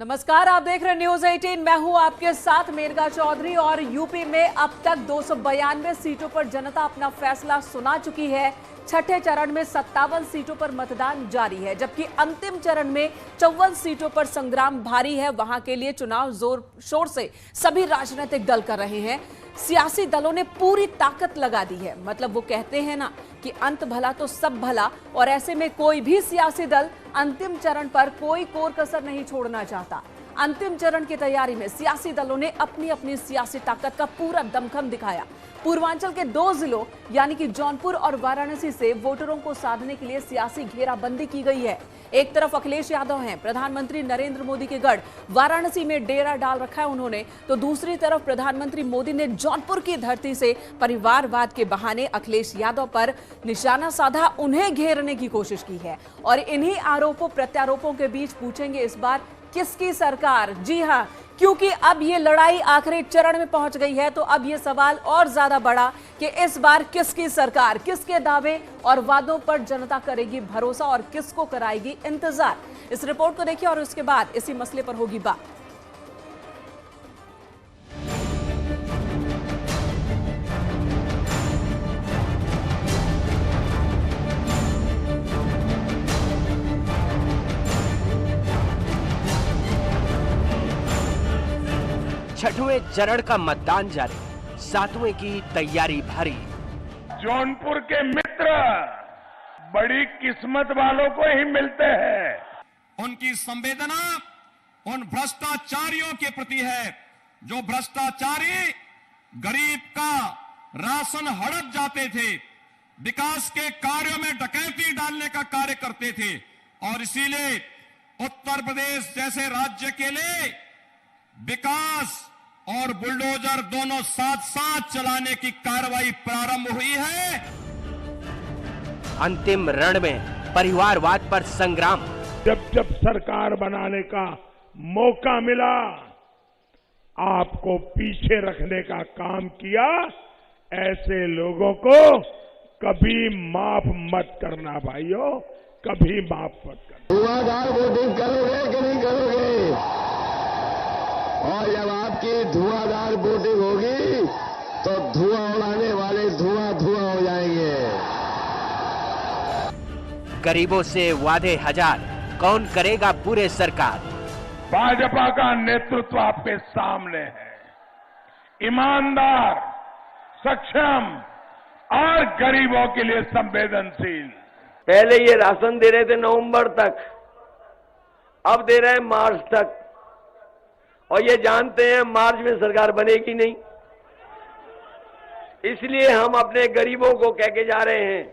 नमस्कार, आप देख रहे हैं न्यूज 18। मैं हूं आपके साथ मेनका चौधरी। और यूपी में अब तक 292 सीटों पर जनता अपना फैसला सुना चुकी है। छठे चरण में 57 सीटों पर मतदान जारी है, जबकि अंतिम चरण में 54 सीटों पर संग्राम भारी है। वहां के लिए चुनाव जोर शोर से सभी राजनीतिक दल कर रहे हैं। सियासी दलों ने पूरी ताकत लगा दी है। मतलब वो कहते हैं ना कि अंत भला तो सब भला, और ऐसे में कोई भी सियासी दल अंतिम चरण पर कोई कोर कसर नहीं छोड़ना चाहता। अंतिम चरण की तैयारी में सियासी दलों ने अपनी अपनी सियासी ताकत का पूरा दमखम दिखाया। पूर्वांचल के 2 जिलों यानी कि जौनपुर और वाराणसी से वोटरों को साधने के लिए सियासी घेराबंदी की गई है। एक तरफ अखिलेश यादव हैं, प्रधानमंत्री नरेंद्र मोदी के गढ़ वाराणसी में डेरा डाल रखा है उन्होंने, तो दूसरी तरफ प्रधानमंत्री मोदी ने जौनपुर की धरती से परिवारवाद के बहाने अखिलेश यादव पर निशाना साधा, उन्हें घेरने की कोशिश की है। और इन्हीं आरोपों प्रत्यारोपों के बीच पूछेंगे इस बार किसकी सरकार। जी हां, क्योंकि अब ये लड़ाई आखिरी चरण में पहुंच गई है, तो अब ये सवाल और ज्यादा बड़ा कि इस बार किसकी सरकार, किसके दावे और वादों पर जनता करेगी भरोसा और किसको कराएगी इंतजार। इस रिपोर्ट को देखिए और उसके बाद इसी मसले पर होगी बात। छठवें चरण का मतदान जारी, 7वें की तैयारी भारी। जौनपुर के मित्र बड़ी किस्मत वालों को ही मिलते हैं। उनकी संवेदना उन भ्रष्टाचारियों के प्रति है जो भ्रष्टाचारी गरीब का राशन हड़प जाते थे, विकास के कार्यों में डकैती डालने का कार्य करते थे। और इसीलिए उत्तर प्रदेश जैसे राज्य के लिए विकास और बुलडोजर दोनों साथ साथ चलाने की कार्रवाई प्रारंभ हुई है। अंतिम रण में परिवारवाद पर संग्राम। जब जब सरकार बनाने का मौका मिला, आपको पीछे रखने का काम किया। ऐसे लोगों को कभी माफ मत करना भाइयों, कभी माफ मत करना। धुआंधार वोटिंग करोगे कि नहीं करोगे? और जब आपकी धुआंधार वोटिंग होगी तो धुआं उड़ाने वाले धुआं धुआं हो जाएंगे। गरीबों से वादे हजार, कौन करेगा पूरे सरकार। भाजपा का नेतृत्व आपके सामने है, ईमानदार, सक्षम और गरीबों के लिए संवेदनशील। पहले ये राशन दे रहे थे नवंबर तक, अब दे रहे हैं मार्च तक, और ये जानते हैं मार्च में सरकार बनेगी नहीं। इसलिए हम अपने गरीबों को कह के जा रहे हैं।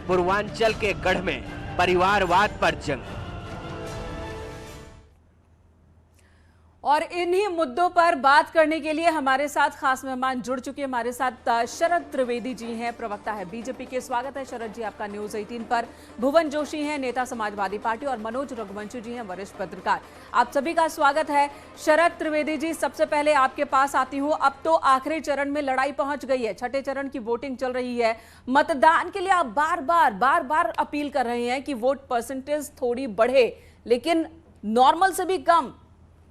पूर्वांचल के गढ़ में परिवारवाद पर जंग। और इन्हीं मुद्दों पर बात करने के लिए हमारे साथ खास मेहमान जुड़ चुके हैं। हमारे साथ शरद त्रिवेदी जी हैं, प्रवक्ता है बीजेपी के। स्वागत है शरद जी आपका न्यूज 18 पर। भुवन जोशी हैं, नेता समाजवादी पार्टी, और मनोज रघुवंशी जी हैं, वरिष्ठ पत्रकार। आप सभी का स्वागत है। शरद त्रिवेदी जी, सबसे पहले आपके पास आती हूँ। अब तो आखिरी चरण में लड़ाई पहुंच गई है, छठे चरण की वोटिंग चल रही है। मतदान के लिए आप बार बार अपील कर रहे हैं कि वोट परसेंटेज थोड़ी बढ़े, लेकिन नॉर्मल से भी कम।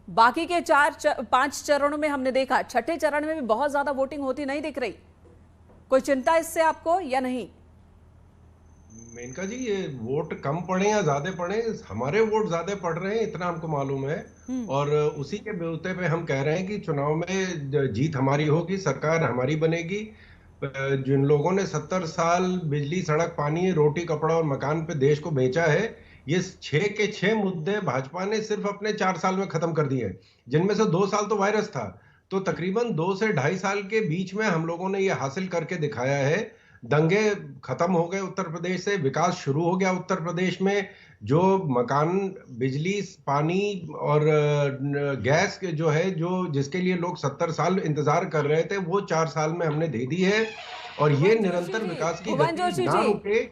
बाकी के 4-5 चरणों में हमने देखा, छठे चरण में भी बहुत ज्यादा वोटिंग होती नहीं दिख रही। कोई चिंता इससे आपको या नहीं? मेनका जी, ये वोट कम पड़े या ज्यादा पड़े, हमारे वोट ज्यादा पड़ रहे हैं, इतना हमको मालूम है। और उसी के बलबूते पे हम कह रहे हैं कि चुनाव में जीत हमारी होगी, सरकार हमारी बनेगी। जिन लोगों ने 70 साल बिजली, सड़क, पानी, रोटी, कपड़ा और मकान पे देश को बेचा है, ये 6 के 6 मुद्दे भाजपा ने सिर्फ अपने 4 साल में खत्म कर दिए हैं, जिनमें से 2 साल तो वायरस था। तो तकरीबन 2 से 2.5 साल के बीच में हम लोगों ने ये हासिल करके दिखाया है। दंगे खत्म हो गए उत्तर प्रदेश से, विकास शुरू हो गया उत्तर प्रदेश में। जो मकान, बिजली, पानी और गैस जो है, जो जिसके लिए लोग 70 साल इंतजार कर रहे थे, वो 4 साल में हमने दे दी है। और ये निरंतर विकास की गति ना रुके।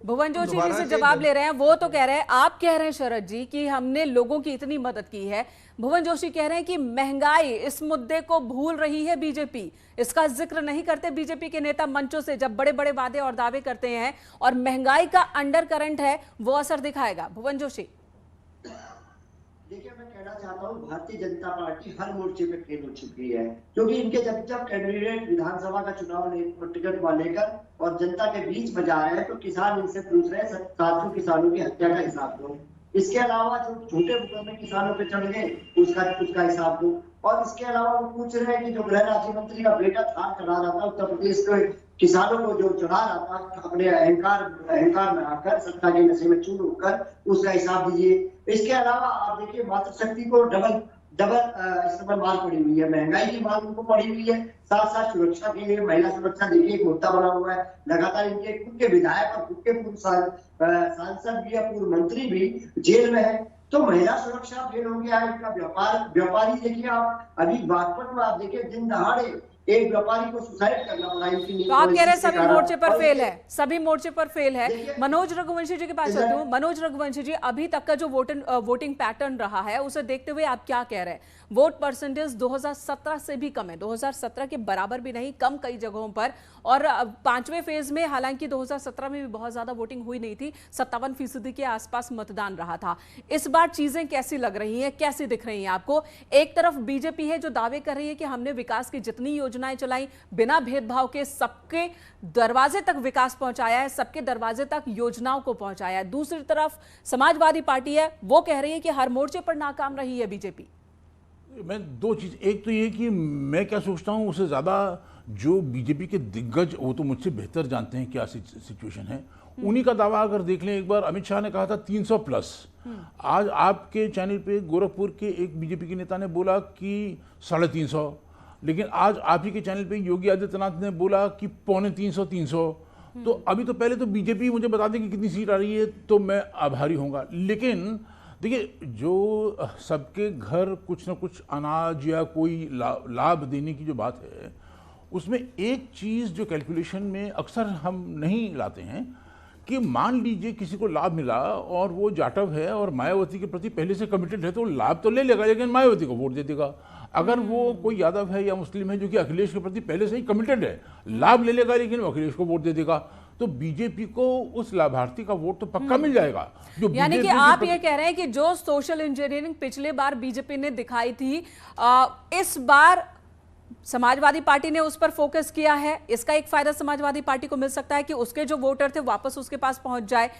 भुवन जोशी जी से जवाब ले रहे हैं, वो तो कह रहे हैं, आप कह रहे हैं शरद जी कि हमने लोगों की इतनी मदद की है। भुवन जोशी कह रहे हैं कि महंगाई, इस मुद्दे को भूल रही है बीजेपी, इसका जिक्र नहीं करते बीजेपी के नेता मंचों से। जब बड़े बड़े वादे और दावे करते हैं और महंगाई का अंडर करंट है, वो असर दिखाएगा। भुवन जोशी। देखिए, कहना चाहता हूँ, भारतीय जनता पार्टी हर मोर्चे पे फेल हो चुकी है, क्योंकि इनके जब जब कैंडिडेट विधानसभा का चुनाव टिकट को लेकर और जनता के बीच में जा रहे हैं तो किसान इनसे पूछ रहे हैं 700 किसानों की हत्या का हिसाब दो। इसके अलावा जो झूठे मुकदमे किसानों पे चढ़ गए उसका हिसाब दो। और इसके अलावा वो पूछ रहे हैं कि जो गृह राज्य मंत्री का बेटा थार चढ़ा रहा था उत्तर प्रदेश के किसानों को, जो चढ़ा रहा था अपने अहंकार में आकर, सत्ता के नशे में चूर होकर, उसका हिसाब दीजिए। इसके अलावा आप देखिए मातृशक्ति को डबल इस समय मार पड़ी हुई है, महंगाई की मार उनको पड़ी हुई है, साथ साथ सुरक्षा के लिए महिला सुरक्षा देखिए एक मुद्दा बना हुआ है। लगातार इनके खुद के विधायक और खुद के पूर्व सांसद भी या पूर्व मंत्री भी जेल में है, तो महिला सुरक्षा फेल हो गया है। इनका व्यापारी देखिए आप, अभी बागपत में आप देखिए दिन दहाड़े एक व्यापारी को सुसाइड करना पड़ा। तो आप कह रहे हैं सभी मोर्चे पर फेल है, सभी मोर्चे पर फेल है। मनोज रघुवंशी जी के पास चलती हूँ। मनोज रघुवंशी जी, अभी तक का जो वोटिंग पैटर्न रहा है उसे देखते हुए आप क्या कह रहे हैं? वोट परसेंटेज 2017 से भी कम है, 2017 के बराबर भी नहीं, कम कई जगहों पर। और पांचवें फेज में हालांकि 2017 में भी बहुत ज्यादा वोटिंग हुई नहीं थी, 57% के आसपास मतदान रहा था। इस बार चीजें कैसी लग रही हैं, कैसी दिख रही हैं आपको? एक तरफ बीजेपी है जो दावे कर रही है कि हमने विकास की जितनी योजनाएं चलाई बिना भेदभाव के सबके दरवाजे तक विकास पहुंचाया है, सबके दरवाजे तक योजनाओं को पहुंचाया है। दूसरी तरफ समाजवादी पार्टी है, वो कह रही है कि हर मोर्चे पर नाकाम रही है बीजेपी। मैं दो चीज, एक तो ये कि मैं क्या सोचता हूं, उससे ज्यादा जो बीजेपी के दिग्गज वो तो मुझसे बेहतर जानते हैं क्या सिचुएशन है। उन्हीं का दावा अगर देख लें, एक बार अमित शाह ने कहा था 300 प्लस। आज आपके चैनल पे गोरखपुर के एक बीजेपी के नेता ने बोला कि 350, लेकिन आज आप ही के चैनल पे योगी आदित्यनाथ ने बोला कि 250-300। तो अभी तो पहले तो बीजेपी मुझे बता दें कि कितनी सीट आ रही है तो मैं आभारी होऊंगा। लेकिन देखिए, जो सबके घर कुछ ना कुछ अनाज या कोई लाभ देने की जो बात है, उसमें एक चीज़ जो कैलकुलेशन में अक्सर हम नहीं लाते हैं कि मान लीजिए किसी को लाभ मिला और वो जाटव है और मायावती के प्रति पहले से कमिटेड है तो लाभ तो ले लेगा, लेकिन मायावती को वोट दे देगा। अगर वो कोई यादव है या मुस्लिम है जो कि अखिलेश के प्रति पहले से ही कमिटेड है, लाभ ले लेगा लेकिन वो अखिलेश को वोट दे देगा, तो बीजेपी को उस लाभार्थी का वोट तो पक्का मिल जाएगा। यानी कि आप ये कह रहे हैं कि जो सोशल इंजीनियरिंग पिछले बार बीजेपी ने दिखाई थी, इस बार समाजवादी पार्टी ने उस पर फोकस किया है। इसका एक फायदा समाजवादी पार्टी को मिल सकता है कि उसके जो वोटर थे वापस उसके पास पहुंच जाए।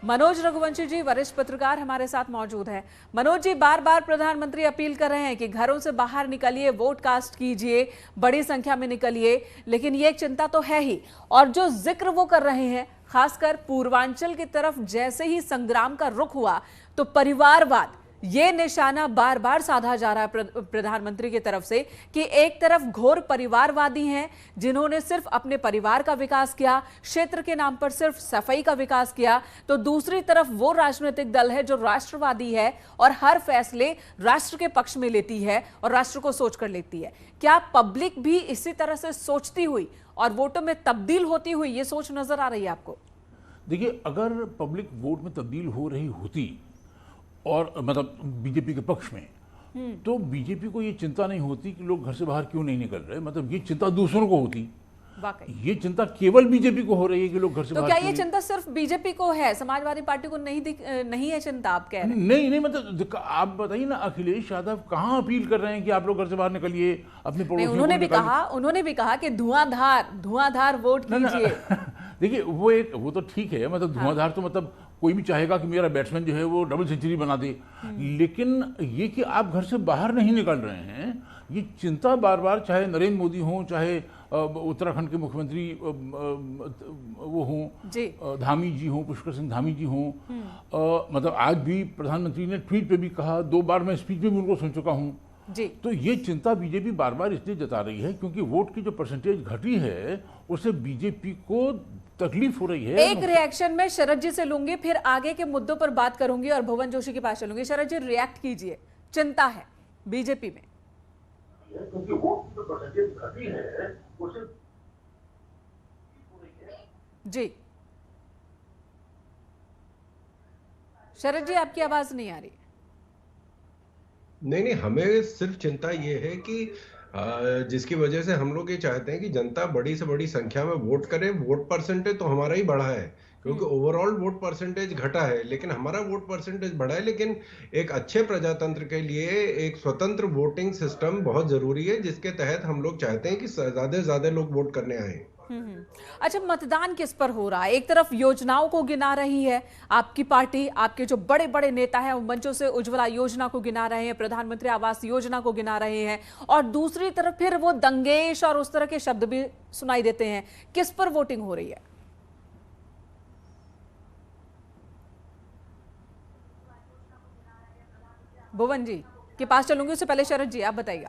मनोज रघुवंशी जी, वरिष्ठ पत्रकार, हमारे साथ मौजूद हैं। मनोज जी, बार बार प्रधानमंत्री अपील कर रहे हैं कि घरों से बाहर निकलिए, वोट कास्ट कीजिए, बड़ी संख्या में निकलिए, लेकिन ये एक चिंता तो है ही। और जो जिक्र वो कर रहे हैं, खासकर पूर्वांचल की तरफ जैसे ही संग्राम का रुख हुआ तो परिवारवाद, ये निशाना बार बार साधा जा रहा है प्रधानमंत्री की तरफ से कि एक तरफ घोर परिवारवादी हैं जिन्होंने सिर्फ अपने परिवार का विकास किया, क्षेत्र के नाम पर सिर्फ सफाई का विकास किया, तो दूसरी तरफ वो राजनीतिक दल है जो राष्ट्रवादी है और हर फैसले राष्ट्र के पक्ष में लेती है और राष्ट्र को सोच कर लेती है। क्या पब्लिक भी इसी तरह से सोचती हुई और वोटों में तब्दील होती हुई ये सोच नजर आ रही है आपको? देखिए, अगर पब्लिक वोट में तब्दील हो रही होती और मतलब बीजेपी के पक्ष में, तो बीजेपी को ये चिंता नहीं होती कि लोग घर से बाहर क्यों नहीं निकल रहे। मतलब ये चिंता दूसरों को होती, ये चिंता केवल बीजेपी को हो रही है कि लोग घर से तो बाहर। क्या ये चिंता सिर्फ बीजेपी को है, समाजवादी पार्टी को नहीं है चिंता, आप कह रहे हैं? नहीं, मतलब आप बताइए ना, अखिलेश यादव कहाँ अपील कर रहे हैं कि आप लोग घर से बाहर निकलिए, अपने पड़ोसियों को निकालिए। उन्होंने भी कहा कि धुआंधार वोट कीजिए। देखिए, वो तो ठीक है, मतलब धुआंधार तो मतलब कोई भी चाहेगा कि मेरा बैट्समैन जो है वो डबल सेंचुरी बना दे, लेकिन ये कि आप घर से बाहर नहीं निकल रहे हैं, ये चिंता बार बार, चाहे नरेंद्र मोदी हों, चाहे उत्तराखंड के मुख्यमंत्री वो हों, धामी जी हों, पुष्कर सिंह धामी जी हों, मतलब आज भी प्रधानमंत्री ने ट्वीट पे भी कहा, 2 बार मैं स्पीच में भी उनको सुन चुका हूँ। तो ये चिंता बीजेपी बार बार इसलिए जता रही है क्योंकि वोट की जो परसेंटेज घटी है उससे बीजेपी को तकलीफ हो रही है। एक रिएक्शन में शरद जी से लूंगी, फिर आगे के मुद्दों पर बात करूंगी और भुवन जोशी के पास चलूंगी। शरद जी, रिएक्ट कीजिए। चिंता है बीजेपी में क्योंकि वोट की जो परसेंटेज घटी है उसे जी। शरद जी, आपकी आवाज नहीं आ रही। नहीं, हमें सिर्फ चिंता ये है कि जिसकी वजह से हम लोग ये चाहते हैं कि जनता बड़ी से बड़ी संख्या में वोट करे। वोट परसेंटेज तो हमारा ही बढ़ा है, क्योंकि ओवरऑल वोट परसेंटेज घटा है, लेकिन हमारा वोट परसेंटेज बढ़ा है। लेकिन एक अच्छे प्रजातंत्र के लिए एक स्वतंत्र वोटिंग सिस्टम बहुत जरूरी है, जिसके तहत हम लोग चाहते हैं कि ज्यादा से ज्यादा लोग वोट करने आए। अच्छा, मतदान किस पर हो रहा है? एक तरफ योजनाओं को गिना रही है आपकी पार्टी, आपके जो बड़े बड़े नेता हैं वो मंचों से उज्ज्वला योजना को गिना रहे हैं, प्रधानमंत्री आवास योजना को गिना रहे हैं, और दूसरी तरफ फिर वो दंगेश और उस तरह के शब्द भी सुनाई देते हैं। किस पर वोटिंग हो रही है? भुवन जी के पास चलूंगी, उससे पहले शरद जी आप बताइए।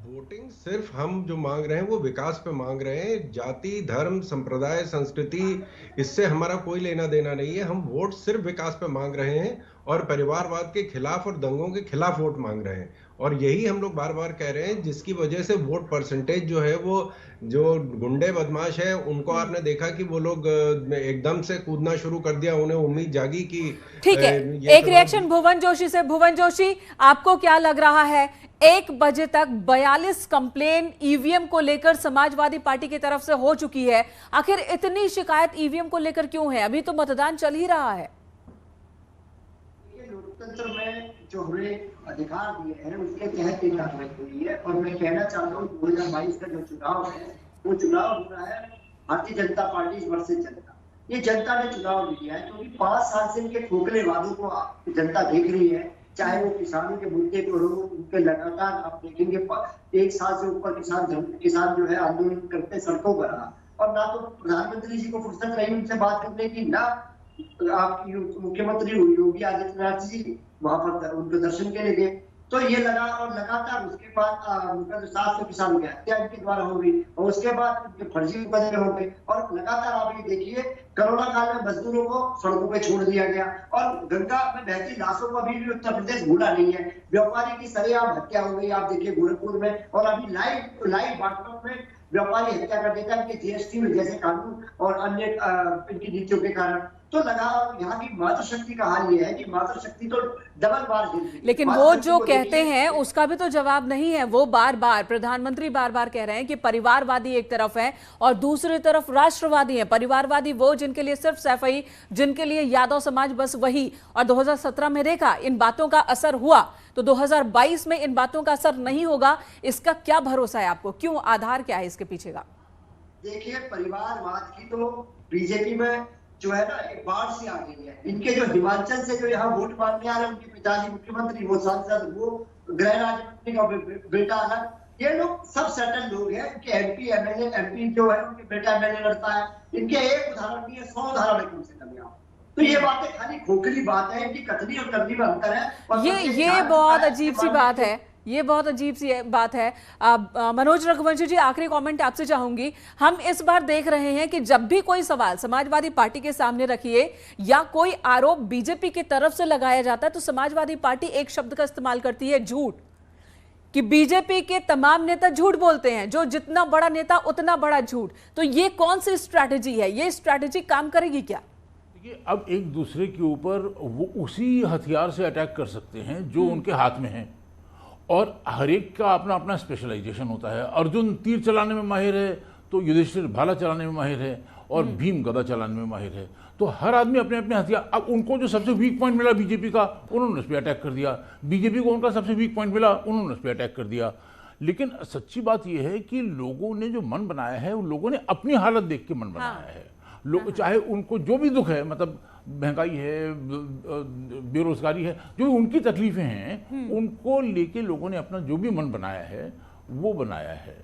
वोटिंग सिर्फ हम जो मांग रहे हैं वो विकास पे मांग रहे हैं। जाति, धर्म, संप्रदाय, संस्कृति, इससे हमारा कोई लेना देना नहीं है। हम वोट सिर्फ विकास पे मांग रहे हैं और परिवारवाद के खिलाफ और दंगों के खिलाफ वोट मांग रहे हैं। और यही हम लोग बार बार कह रहे हैं, जिसकी वजह से वोट परसेंटेज जो है वो जो गुंडे बदमाश है उनको आपने देखा कि वो लोग एकदम से कूदना शुरू कर दिया, उन्हें उम्मीद जागी कि ठीक है। एक रिएक्शन भुवन जोशी से। भुवन जोशी, आपको क्या लग रहा है? 1 बजे तक 42 कंप्लेन ईवीएम को लेकर समाजवादी पार्टी की तरफ से हो चुकी है। आखिर इतनी शिकायत ईवीएम को लेकर क्यों है? अभी तो मतदान चल ही रहा है। लोकतंत्र में जो हमें अधिकार दिए हैं उसके तहत ये कार्रवाई हुई है। और मैं कहना चाहता हूँ 2022 का जो चुनाव है वो चुनाव हो रहा है भारतीय जनता पार्टी वर्सेस जनता। ये जनता ने चुनाव लिया है क्योंकि 5 साल से इनके खोखले वादों को जनता देख रही है। चाहे वो किसानों के मुद्दे को हो, उनके लगातार आप देखेंगे 1 साल से ऊपर किसान जो है आंदोलन करते सड़कों पर रहा, और ना तो प्रधानमंत्री जी को फुर्सत रही उनसे बात करने की, ना आपकी मुख्यमंत्री योगी आदित्यनाथ जी वहां पर उनके दर्शन के लिए गए। तो ये लगा, और लगातार उसके बाद 700 किसानों की हत्या इनके द्वारा हो गई, और उसके बाद उनके फर्जी मुकदमे हो गए, और लगातार आप ये देखिए कोरोना काल में मजदूरों को सड़कों पे छोड़ दिया गया, और गंगा में बहती लाशों को अभी भी उत्तर प्रदेश भूला नहीं है। व्यापारी की सरेआम हत्या हो गई, आप देखिए गोरखपुर में, और अभी लाइव बांटनों में व्यापारी हत्या कर देता है इनके जीएसटी में जैसे कानून और अन्य इनकी नीतियों के कारण। तो लगा यहाँ की मातृशक्ति का हाल ये है कि मातृशक्ति तो डबल बार जीत। लेकिन वो जो कहते हैं उसका भी तो जवाब नहीं है। वो बार बार प्रधानमंत्री बार बार कह रहे हैं कि परिवारवादी एक तरफ है और दूसरी तरफ राष्ट्रवादी है। परिवारवादी वो जिनके लिए सिर्फ सैफई, जिनके लिए यादव समाज बस वही। और 2017 में देखा इन बातों का असर हुआ, तो 2022 में इन बातों का असर नहीं होगा। इसका क्या भरोसा है आपको? क्यों? आधार क्या है इसके पीछे का? देखिए, परिवारवाद की तो बीजेपी में जो है ना एक बाढ़ से आ गई है। इनके जो हिमाचल से जो यहाँ वोट मांगने आ रहे हैं, उनके पिताजी मुख्यमंत्री, वो सांसद, वो गृह राज्य मंत्री का बेटा अलग, ये लोग सब सेटल लोग हैं। इनके एमपी जो है उनके बेटा एमएलए लड़ता है। इनके एक उदाहरण नहीं है, 100 उदाहरण है कम से कम यहाँ। तो ये बातें खाली खोखली बात है, इनकी कथनी और करनी में अंतर है। ये बहुत अजीब सी बात है। ये बहुत अजीब सी बात है। मनोज रघुवंशी जी, आखिरी कमेंट आपसे चाहूंगी। हम इस बार देख रहे हैं कि जब भी कोई सवाल समाजवादी पार्टी के सामने रखिए या कोई आरोप बीजेपी की तरफ से लगाया जाता है तो समाजवादी पार्टी एक शब्द का इस्तेमाल करती है, झूठ। कि बीजेपी के तमाम नेता झूठ बोलते हैं, जो जितना बड़ा नेता उतना बड़ा झूठ। तो ये कौन सी स्ट्रैटेजी है? ये स्ट्रैटेजी काम करेगी क्या? देखिए, अब एक दूसरे के ऊपर वो उसी हथियार से अटैक कर सकते हैं जो उनके हाथ में है, और हर एक का अपना अपना स्पेशलाइजेशन होता है। अर्जुन तीर चलाने में माहिर है तो युधिष्ठिर भाला चलाने में माहिर है, और भीम गदा चलाने में माहिर है। तो हर आदमी अपने अपने हथियार। अब उनको जो सबसे वीक पॉइंट मिला बीजेपी का, उन्होंने उस पर अटैक कर दिया। बीजेपी को उनका सबसे वीक पॉइंट मिला, उन्होंने उस पर अटैक कर दिया। लेकिन सच्ची बात यह है कि लोगों ने जो मन बनाया है, उन लोगों ने अपनी हालत देख के मन बनाया है। लोग चाहे उनको जो भी दुख है, मतलब महंगाई है, बेरोजगारी है, जो उनकी तकलीफें हैं, उनको लेके लोगों ने अपना जो भी मन बनाया है वो बनाया है।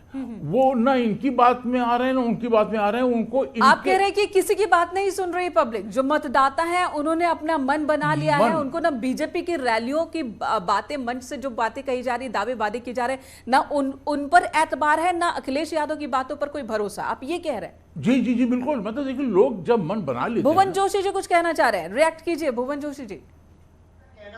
वो ना इनकी बात में आ रहे हैं ना उनकी बात में आ रहे हैं। उनको आप कह रहे हैं कि किसी की बात नहीं सुन रही पब्लिक। जो मतदाता है उन्होंने अपना मन बना लिया है। उनको ना बीजेपी की रैलियों की बातें, मंच से जो बातें कही जा रही, दावेवादी की जा रहे, ना उन पर एतबार है, ना अखिलेश यादव की बातों पर कोई भरोसा। आप ये कह रहे हैं? जी जी जी बिल्कुल। मतलब देखिए, लोग जब मन बना लेते हैं। भुवन जोशी जी कुछ कहना चाह रहे हैं, रिएक्ट कीजिए। भुवन जोशी जी,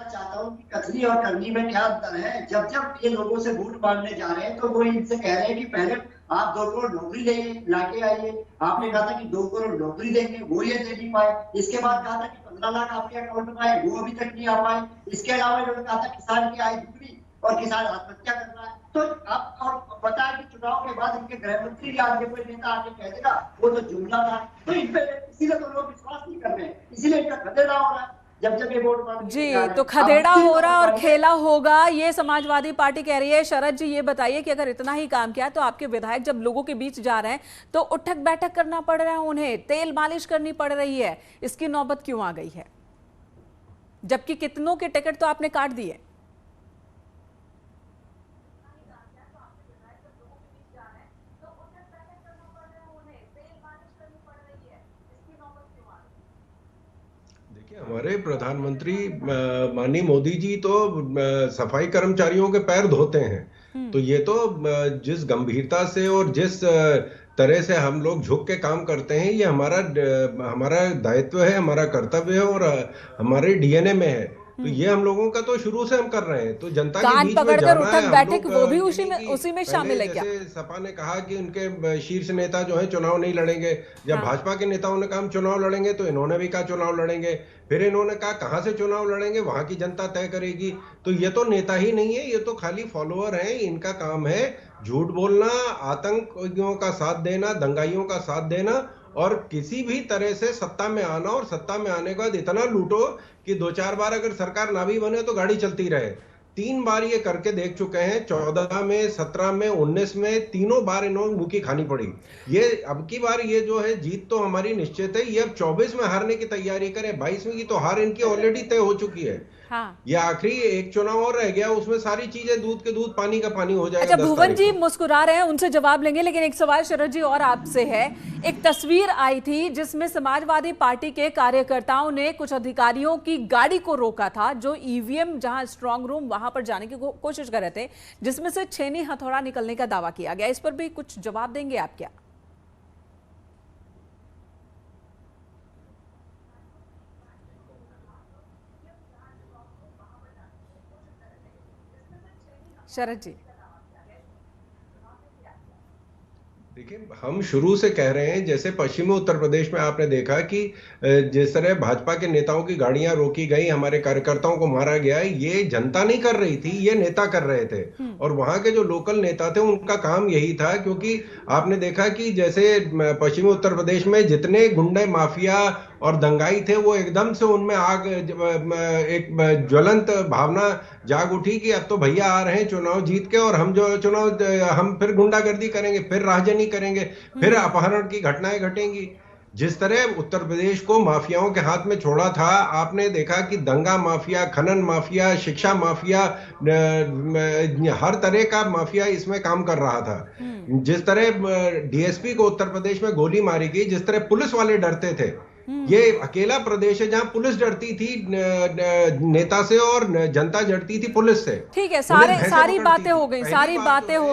चाहता हूँ कि कथनी और करनी में क्या अंतर है। जब जब ये लोगों से वोट मांगने जा रहे हैं तो वो इनसे कह रहे हैं कि पहले आप 2 करोड़ नौकरी लाके आइए। आपने कहा था कि 2 करोड़ नौकरी देंगे, वो ये दे नहीं पाए। इसके बाद कहा था कि 15 लाख आपके अकाउंट में आए, वो अभी तक नहीं आ पाए। इसके अलावा इन्होंने कहा था किसान की आय दुगनी, और किसान आत्महत्या कर रहा है। तो आप और पता है कि चुनाव के बाद इनके गृह मंत्री या अन्य कोई नेता आके कह देगा वो तो जुमला था, तो इन पे इसीलिए तो लोग विश्वास नहीं कर रहे हैं, इसीलिए इनका खदेड़ा हो रहा है जब ये वोट मांगने जी। तो खदेड़ा हो रहा और खेला होगा, ये समाजवादी पार्टी कह रही है। शरद जी ये बताइए कि अगर इतना ही काम किया तो आपके विधायक जब लोगों के बीच जा रहे हैं तो उठक बैठक करना पड़ रहा है, उन्हें तेल मालिश करनी पड़ रही है, इसकी नौबत क्यों आ गई है, जबकि कितनों के टिकट तो आपने काट दिए। हमारे प्रधानमंत्री माननीय मोदी जी तो सफाई कर्मचारियों के पैर धोते हैं, तो ये तो जिस गंभीरता से और जिस तरह से हम लोग झुक के काम करते हैं, ये हमारा दायित्व है, हमारा कर्तव्य है और हमारे डीएनए में है। तो ये हम लोगों का तो शुरू से हम कर रहे हैं। तो जनता के बीच में जाना है, बैठक वो भी उसी में शामिल है क्या? सपा ने कहा कि उनके शीर्ष नेता जो है चुनाव नहीं लड़ेंगे, जब भाजपा के नेताओं ने कहा हम चुनाव लड़ेंगे तो इन्होंने भी कहा चुनाव लड़ेंगे, फिर इन्होंने कहा कहां से चुनाव लड़ेंगे वहां की जनता तय करेगी। तो ये तो नेता ही नहीं है, ये तो खाली फॉलोअर हैं। इनका काम है झूठ बोलना, आतंकियों का साथ देना, दंगाइयों का साथ देना और किसी भी तरह से सत्ता में आना, और सत्ता में आने के बाद इतना लूटो कि 2-4 बार अगर सरकार ना भी बने तो गाड़ी चलती रहे। 3 बार ये करके देख चुके हैं, 14 में, 17 में, 19 में, तीनों बार इन्होंने मुंह खानी पड़ी। ये अब की बार ये जो है जीत तो हमारी निश्चित है। ये अब 24 में हारने की तैयारी करें, 22 में की तो हार इनकी ऑलरेडी तय हो चुकी है। हाँ। ये आखिरी एक चुनाव और रह गया, उसमें सारी चीजें दूध के दूध पानी का पानी हो जाएगा। अच्छा, भुवन जी मुस्कुरा रहे हैं, उनसे जवाब लेंगे, लेकिन एक सवाल शरद जी और आपसे है। एक तस्वीर आई थी जिसमें समाजवादी पार्टी के कार्यकर्ताओं ने कुछ अधिकारियों की गाड़ी को रोका था जो ईवीएम जहां स्ट्रांग रूम वहां पर जाने की कोशिश कर रहे थे, जिसमें से छेनी हथौड़ा निकलने का दावा किया गया। इस पर भी कुछ जवाब देंगे आप क्या? शरद जी देखिए, हम शुरू से कह रहे हैं, जैसे पश्चिमी उत्तर प्रदेश में आपने देखा कि जिस तरह भाजपा के नेताओं की गाड़ियां रोकी गई, हमारे कार्यकर्ताओं को मारा गया, ये जनता नहीं कर रही थी, ये नेता कर रहे थे। और वहां के जो लोकल नेता थे उनका काम यही था, क्योंकि आपने देखा कि जैसे पश्चिमी उत्तर प्रदेश में जितने गुंडे माफिया और दंगाई थे वो एकदम से उनमें आग, एक ज्वलंत भावना जाग उठी कि अब तो भैया आ रहे हैं चुनाव जीत के और हम जो चुनाव हम फिर गुंडागर्दी करेंगे, फिर राजनीति करेंगे, फिर अपहरण की घटनाएं घटेंगी। जिस तरह उत्तर प्रदेश को माफियाओं के हाथ में छोड़ा था, आपने देखा कि दंगा माफिया, खनन माफिया, शिक्षा माफिया, हर तरह का माफिया इसमें काम कर रहा था। जिस तरह डीएसपी को उत्तर प्रदेश में गोली मारी गई, जिस तरह पुलिस वाले डरते थे, ये अकेला प्रदेश है जहां पुलिस डरती थी नेता से और जनता डरती थी पुलिस से। ठीक है, सारी बातें हो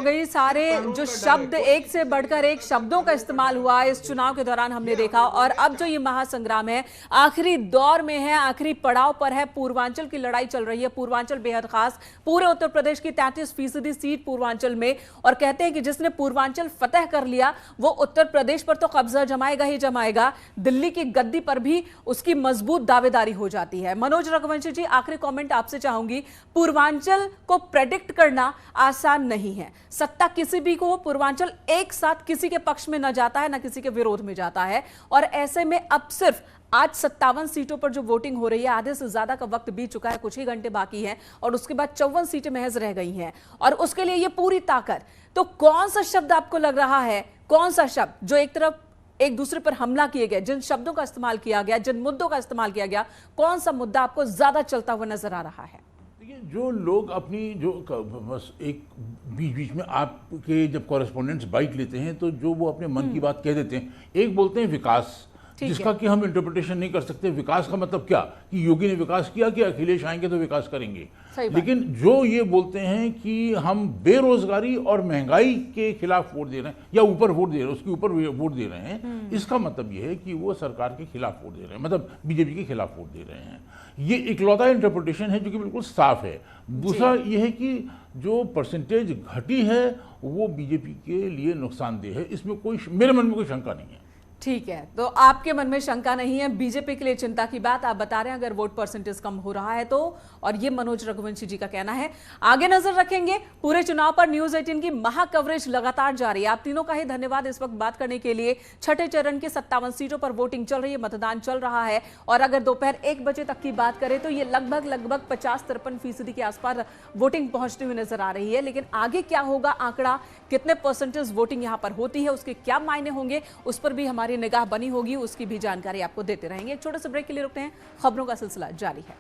गई, सारे जो शब्द एक से बढ़कर एक शब्दों का इस्तेमाल हुआ इस चुनाव के दौरान हमने देखा। और अब जो ये महासंग्राम है आखिरी दौर में है, आखिरी पड़ाव पर है, पूर्वांचल की लड़ाई चल रही है। पूर्वांचल बेहद खास, पूरे उत्तर प्रदेश की 33% सीट पूर्वांचल में, और कहते हैं कि जिसने पूर्वांचल फतेह कर लिया वो उत्तर प्रदेश पर तो कब्जा जमाएगा ही जमाएगा, दिल्ली की गद्दी पर भी उसकी मजबूत दावेदारी हो जाती है। मनोज रघुवंशी जी, आखिरी कमेंट आपसे चाहूंगी। पूर्वांचल को प्रेडिक्ट करना आसान नहीं है, सत्ता किसी भी को, पूर्वांचल एक साथ किसी के पक्ष में न जाता है न किसी के विरोध में जाता है। और ऐसे में अब सिर्फ आज 57 सीटों पर जो वोटिंग हो रही है, आधे से ज्यादा का वक्त बीत चुका है, कुछ ही घंटे बाकी हैं और उसके बाद 54 सीटें महज रह गई हैं और उसके लिए ये पूरी ताकत। तो कौन सा शब्द आपको लग रहा है, कौन सा शब्द जो एक तरफ एक दूसरे पर हमला किए गए, जिन शब्दों का इस्तेमाल किया गया, जिन मुद्दों का इस्तेमाल किया गया, कौन सा मुद्दा आपको ज्यादा चलता हुआ नजर आ रहा है? देखिए, जो लोग अपनी जो बस एक बीच में आपके जब कॉरेस्पोंडेंट्स बाइट लेते हैं तो जो वो अपने मन की बात कह देते हैं, एक बोलते हैं विकास, जिसका कि हम इंटरप्रिटेशन नहीं कर सकते। विकास का मतलब क्या कि योगी ने विकास किया कि अखिलेश आएंगे तो विकास करेंगे। लेकिन जो ये बोलते हैं कि हम बेरोजगारी और महंगाई के खिलाफ वोट दे रहे हैं या ऊपर वोट दे रहे हैं, उसके ऊपर वोट दे रहे हैं, इसका मतलब ये है कि वो सरकार के खिलाफ वोट दे रहे हैं, मतलब बीजेपी के खिलाफ वोट दे रहे हैं। ये इकलौता इंटरप्रिटेशन है जो कि बिल्कुल साफ है। दूसरा ये है कि जो परसेंटेज घटी है वो बीजेपी के लिए नुकसानदेह है, इसमें कोई, मेरे मन में कोई शंका नहीं है। ठीक है, तो आपके मन में शंका नहीं है, बीजेपी के लिए चिंता की बात आप बता रहे हैं अगर वोट परसेंटेज कम हो रहा है तो, और ये मनोज रघुवंशी जी का कहना है। आगे नजर रखेंगे पूरे चुनाव पर। न्यूज 18 की महा कवरेज लगातार जारी है। आप तीनों का ही धन्यवाद इस वक्त बात करने के लिए। छठे चरण की 57 सीटों पर वोटिंग चल रही है, मतदान चल रहा है, और अगर दोपहर 1 बजे तक की बात करें तो ये लगभग 50-53% के आसपास वोटिंग पहुंचती हुई नजर आ रही है। लेकिन आगे क्या होगा, आंकड़ा कितने परसेंटेज वोटिंग यहां पर होती है, उसके क्या मायने होंगे, उस पर भी हमारी निगाह बनी होगी, उसकी भी जानकारी आपको देते रहेंगे। एक छोटे से ब्रेक के लिए रुकते हैं, खबरों का सिलसिला जारी है।